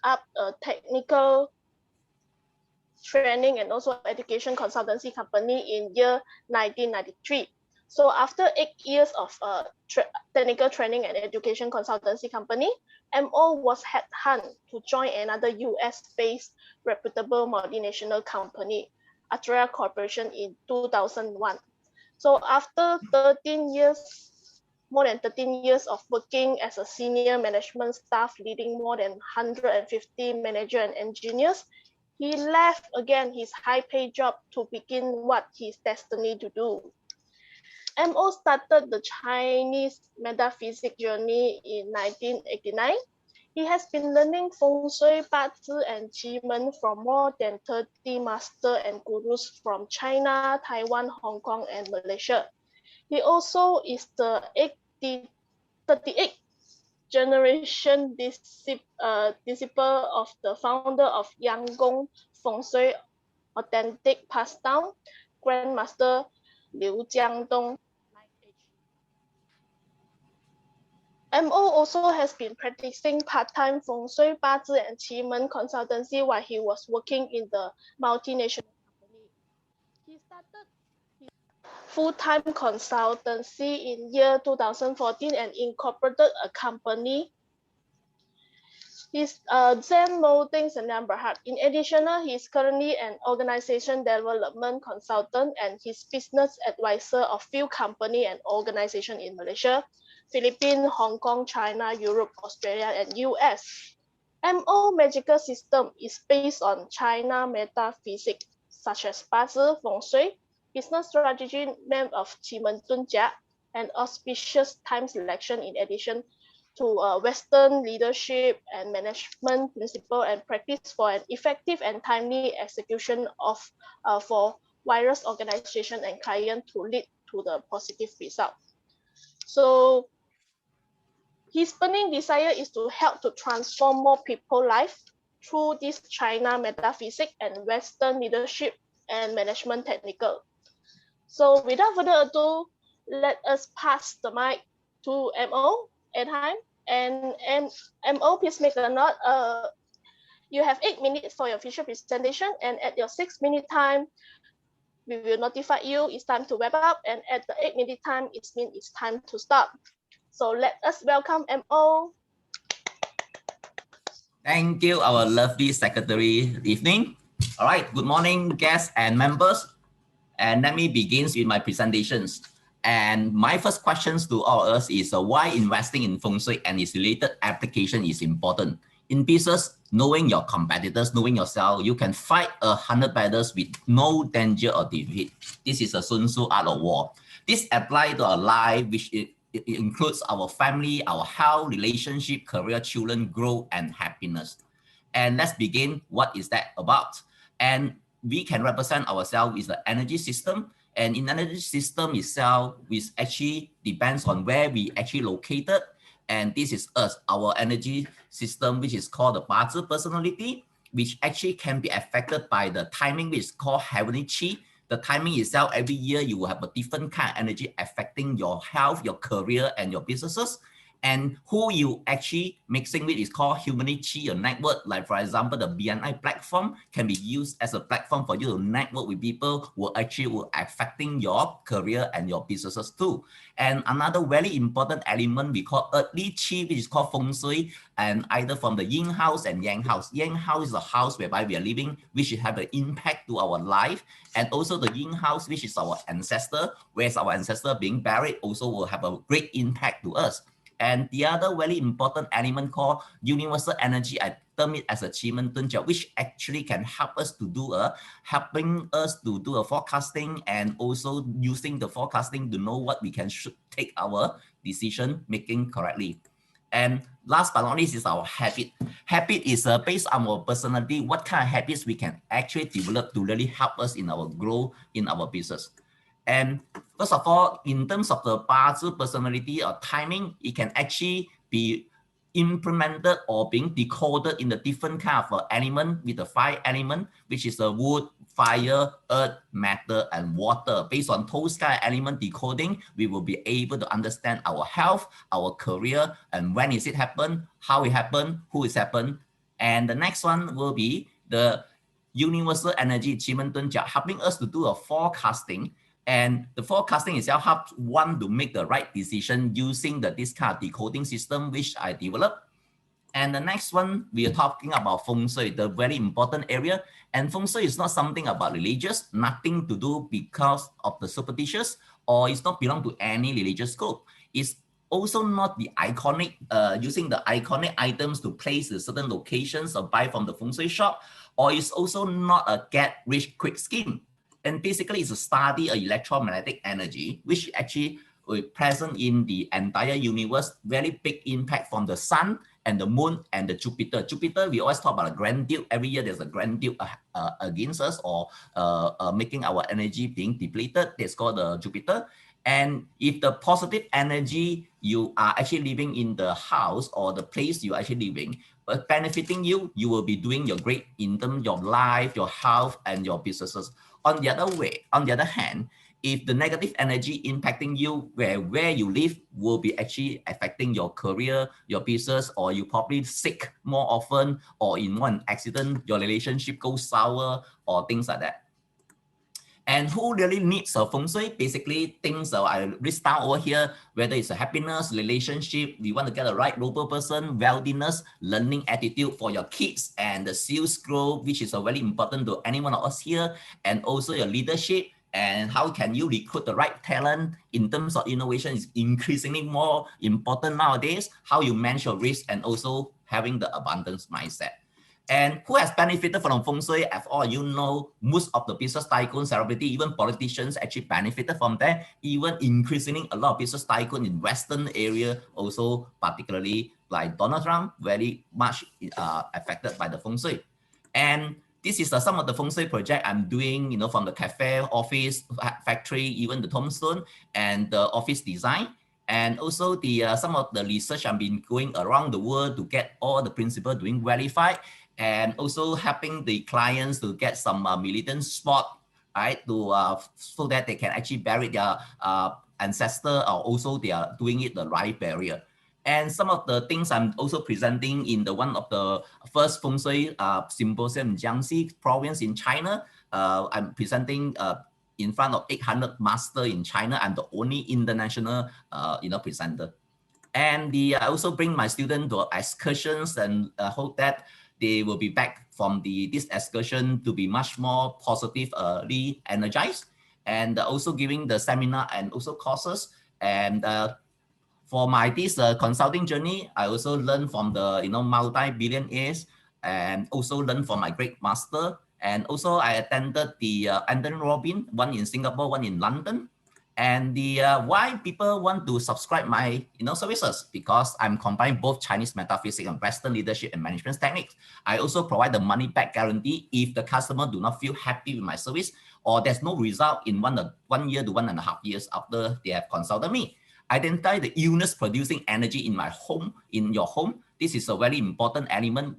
up a technical training and also education consultancy company in year 1993. So after 8 years of technical training and education consultancy company, MO was headhunted to join another US-based reputable multinational company, Atria Corporation, in 2001. So after 13 years, more than 13 years of working as a senior management staff leading more than 150 managers and engineers, he left again his high-paid job to begin what he's destined to do. MO started the Chinese metaphysics journey in 1989. He has been learning Feng Shui, Bazi, and Qi from more than 30 masters and gurus from China, Taiwan, Hong Kong, and Malaysia. He also is the 38th generation disciple of the founder of Yangon Feng Shui Authentic Passed Down, Grandmaster Liu Jiangdong. MO also has been practicing part-time Feng Shui, Bazi, and Qi consultancy while he was working in the multinational company. He started his full-time consultancy in year 2014 and incorporated a company. He's Zen Moding Sdn Bhd. In addition, he is currently an organization development consultant and his business advisor of few companies and organizations in Malaysia, Philippines, Hong Kong, China, Europe, Australia, and US. MO magical system is based on China metaphysics such as Bazi, Feng Shui, business strategy made of Qi Jia, and auspicious time selection in addition to Western leadership and management principle and practice for an effective and timely execution of for various organization and client to lead to the positive result. So his burning desire is to help to transform more people's life through this China metaphysics and Western leadership and management technical. So without further ado, let us pass the mic to MO and MO, please make a note. You have 8 minutes for your official presentation, and at your 6-minute time, we will notify you it's time to wrap up, and at the 8-minute time, it means it's time to stop. So let us welcome MO. Thank you, our lovely secretary. Good evening. All right, good morning, guests and members. And let me begin with my presentations. And my first questions to all of us is why investing in Feng Shui and its related application is important. In business, knowing your competitors, knowing yourself, you can fight 100 battles with no danger or defeat. This is a Sun Tzu art of war. This applies to our life, which it includes our family, our health, relationship, career, children, growth, and happiness. And let's begin. What is that about? And we can represent ourselves with the energy system. And in the energy system itself, which actually depends on where we actually located. And this is us, our energy system, which is called the Bazi Personality, which actually can be affected by the timing, which is called heavenly Qi. The timing itself, every year you will have a different kind of energy affecting your health, your career, and your businesses. And who you actually mixing with is called humanity Qi, your network. Like for example, the BNI platform can be used as a platform for you to network with people who actually will affecting your career and your businesses too. And another very important element we call earthly Qi, which is called Feng Shui, and either from the Yin house and Yang house. Yang house is a house whereby we are living, which have an impact to our life. And also the Yin house, which is our ancestor, whereas our ancestor being buried also will have a great impact to us. And the other very important element called universal energy, I term it as a Qi Jia, which actually can help us to do helping us to do a forecasting and also using the forecasting to know what we can should take our decision making correctly. And last but not least is our habit. Habit is based on our personality, what kind of habits we can actually develop to really help us in our growth in our business. And first of all, in terms of the Bazi personality or timing, it can actually be implemented or being decoded in the different kind of element with the 5 element, which is the wood, fire, earth, matter, and water. Based on those kind of element decoding, we will be able to understand our health, our career, and when is it happen, how it happened, who is happened, And the next one will be the universal energy achievement, helping us to do a forecasting. And the forecasting itself helps one to make the right decision using this kind of decoding system which I developed. And the next one, we are talking about Feng Shui, the very important area. And Feng Shui is not something about religious, nothing to do because of the superstitious, or it's not belong to any religious group. It's also not the iconic, using the iconic items to place in certain locations or buy from the Feng Shui shop, or it's also not a get rich quick scheme. And basically it's a study of electromagnetic energy, which actually present in the entire universe, very big impact from the sun and the moon and the Jupiter. Jupiter, we always talk about a grand duke. Every year there's a grand duke against us, or making our energy being depleted. That's called the Jupiter. And if the positive energy you are actually living in the house or the place you are actually living, but benefiting you, you will be doing your great in terms of your life, your health, and your businesses. On the other hand, if the negative energy impacting you where you live will be actually affecting your career, your business, or you probably sick more often, or in one accident, your relationship goes sour, or things like that. And who really needs a Feng Shui? Basically, things that I list down over here, whether it's a happiness, relationship, we want to get the right local person, wealthiness, learning attitude for your kids, and the sales growth, which is very important to any one of us here, and also your leadership, and how can you recruit the right talent in terms of innovation is increasingly more important nowadays, how you manage your risk, and also having the abundance mindset. And who has benefited from Feng Shui? As all you know, most of the business tycoons, celebrity, even politicians actually benefited from that. Even increasingly, a lot of business tycoon in Western area, also particularly like Donald Trump, very much affected by the Feng Shui. And this is some of the Feng Shui project I'm doing, from the cafe, office, factory, even the tombstone, and the office design. And also some of the research I've been going around the world to get all the principles doing verified, and also helping the clients to get some militant spot, right, to so that they can actually bury their ancestor, or also they are doing it the right barrier. And some of the things I'm also presenting in the one of the first Feng Shui symposium in Jiangxi province in China. I'm presenting in front of 800 masters in China. I'm the only international presenter. And I also bring my students to excursions, and hope that they will be back from this excursion to be much more positively energized, and also giving the seminar and also courses. And for my this consulting journey, I also learned from the multi-billionaires, and also learn from my great master. And also I attended the Anthony Robbins, one in Singapore, one in London. And why people want to subscribe my services, because I'm combining both Chinese metaphysics and Western leadership and management techniques. I also provide the money back guarantee if the customer do not feel happy with my service, or there's no result in 1 year to 1.5 years after they have consulted me. Identify the illness producing energy in my home, in your home. This is a very important element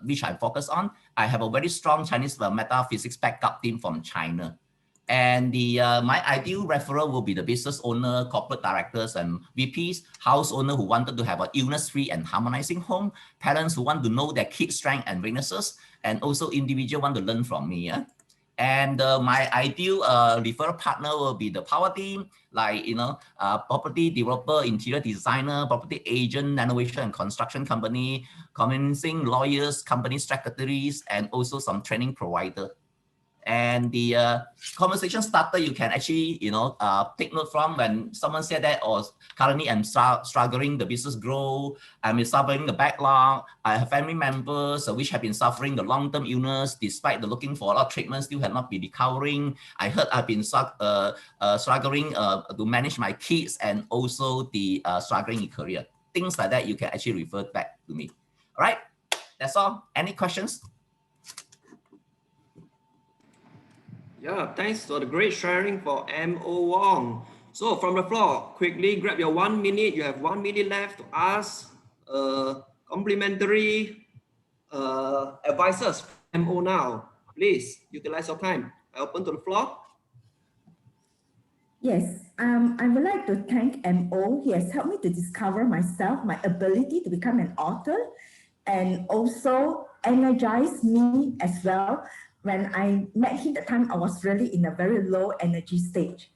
which I focus on. I have a very strong Chinese metaphysics backup team from China. And my ideal referral will be the business owner, corporate directors, and VPs, house owner who wanted to have an illness-free and harmonizing home, parents who want to know their kids' strengths and weaknesses, and also individual want to learn from me. And my ideal referral partner will be the power team, like property developer, interior designer, property agent, renovation and construction company, convincing lawyers, company secretaries, and also some training provider. And the conversation starter, you can actually take note from when someone said that, or currently I'm struggling, the business grow, I'm suffering the backlog, I have family members which have been suffering the long-term illness despite the looking for a lot of treatment, still have not been recovering. I heard I've been struggling to manage my kids, and also the struggling in career. Things like that you can actually refer back to me. All right, that's all. Any questions? Yeah, thanks for the great sharing for M.O. Wong. So from the floor, quickly grab your 1 minute. You have 1 minute left to ask complimentary advisors from M.O. now. Please utilize your time. I open to the floor. Yes, I would like to thank M.O. He has helped me to discover myself, my ability to become an author, and also energized me as well. When I met him, the time I was really in a very low energy stage.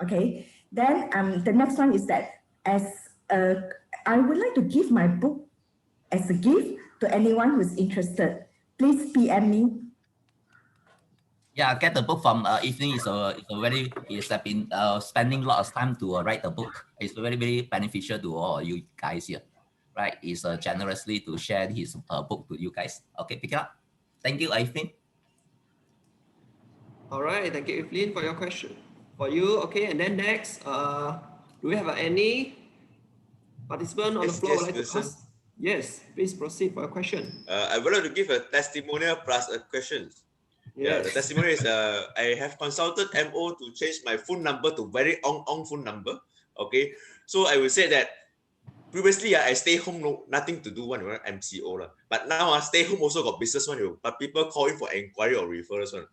Okay, then the next one is that I would like to give my book as a gift to anyone who is interested. Please PM me. Yeah, get the book from Evening. He's have been spending a lot of time to write the book. It's very, very beneficial to all you guys here, right? He's generously to share his book to you guys. Okay, pick it up. Thank you, Evening. All right, thank you, Evelyn, for your question. For you, okay, and then next, do we have any participant on the floor would like to ask? Yes, please proceed for your question. I would like to give a testimonial plus a question. Yes. Yeah, the testimonial is I have consulted MO to change my phone number to very on phone number. Okay, so I will say that previously I stay home, nothing to do one MCO lah. But now I stay home also got business one, but people call in for inquiry or referrals one.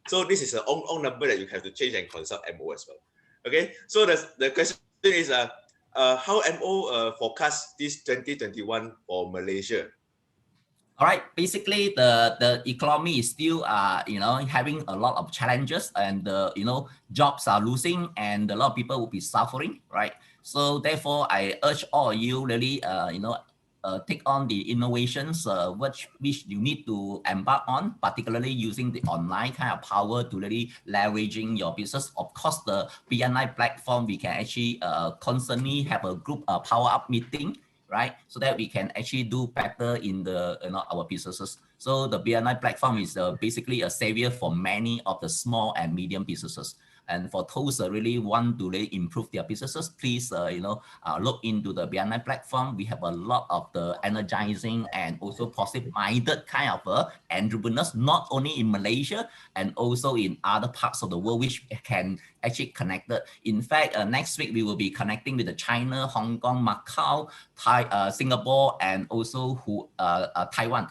So this is an on number that you have to change and consult MO as well. Okay, so the question is how MO forecast this 2021 for Malaysia? All right, basically the economy is still having a lot of challenges, and jobs are losing and a lot of people will be suffering, right? So therefore I urge all of you really take on the innovations which you need to embark on, particularly using the online kind of power to really leveraging your business. Of course, the BNI platform, we can actually constantly have a group power up meeting, right? So that we can actually do better in our businesses. So the BNI platform is basically a savior for many of the small and medium businesses. And for those that really want to really improve their businesses, please look into the BNI platform. We have a lot of the energizing and also positive-minded kind of entrepreneurs, not only in Malaysia and also in other parts of the world, which can actually connect it. In fact, next week we will be connecting with the China, Hong Kong, Macau, Singapore, and also Taiwan,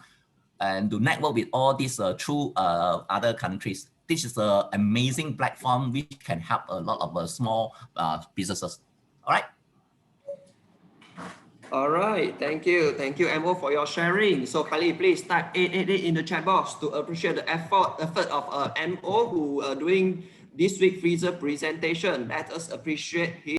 and to network with all these through other countries. This is an amazing platform which can help a lot of small businesses. All right. All right, thank you, MO, for your sharing. So kindly please type 888 in the chat box to appreciate the effort of MO who are doing this week Freezer presentation. Let us appreciate him.